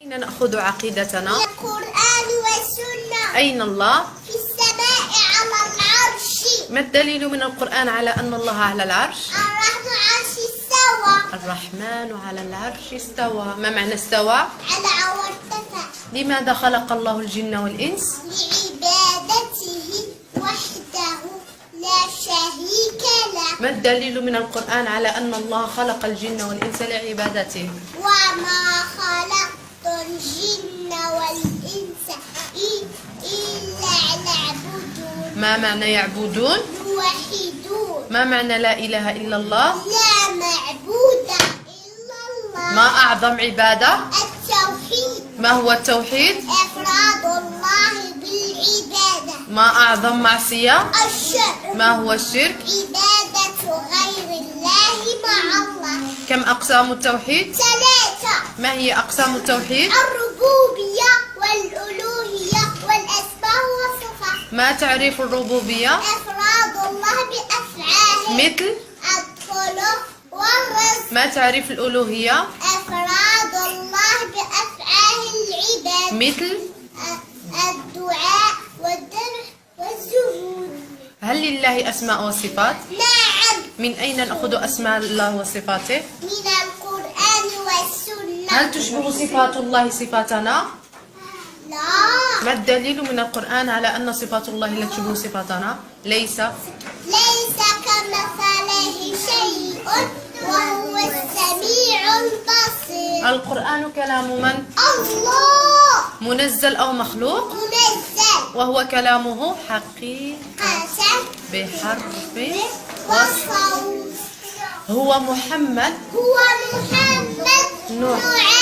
أين نأخذ عقيدتنا؟ من القرآن والسنة. أين الله؟ في السماء على العرش. ما الدليل من القرآن على أن الله على العرش؟ الرحمن عرش استوى. الرحمن على العرش استوى. ما معنى استوى؟ على وارتفع. لماذا خلق الله الجن والإنس؟ لعبادته وحده لا شريك له. ما الدليل من القرآن على أن الله خلق الجن والإنس لعبادته؟ وما خلقت الجن والإنس إلا ليعبدون. ما معنى يعبدون؟ يوحدون. ما معنى لا إله إلا الله؟ لا معبود إلا الله. ما أعظم عبادة؟ التوحيد. ما هو التوحيد؟ إفراد الله بالعبادة. ما أعظم معصية؟ الشرك. ما هو الشرك؟ عبادة غير الله مع الله. كم أقسام التوحيد؟ 3. ما هي أقسام التوحيد؟ الربوبية والألوهية والأسماء والصفات. ما تعريف الربوبية؟ إفراد الله بأفعاله مثل؟ الخلق والرزق. ما تعريف الألوهية؟ إفراد الله بأفعال العباد مثل؟ الدعاء والذبح والسجود. هل لله أسماء وصفات؟ نعم. من أين نأخذ أسماء الله وصفاته؟ من القرآن والسنة. هل تشبه صفات الله صفاتنا؟ لا. ما الدليل من القرآن على أن صفات الله لا تشبه صفاتنا؟ ليس ليس كمثله شيء وهو السميع البصير. القرآن كلام من؟ الله. منزل أو مخلوق؟ منزل. وهو كلامه حقيقة قسم بحرف وصوت. هو محمد هو محمد نوح. نوح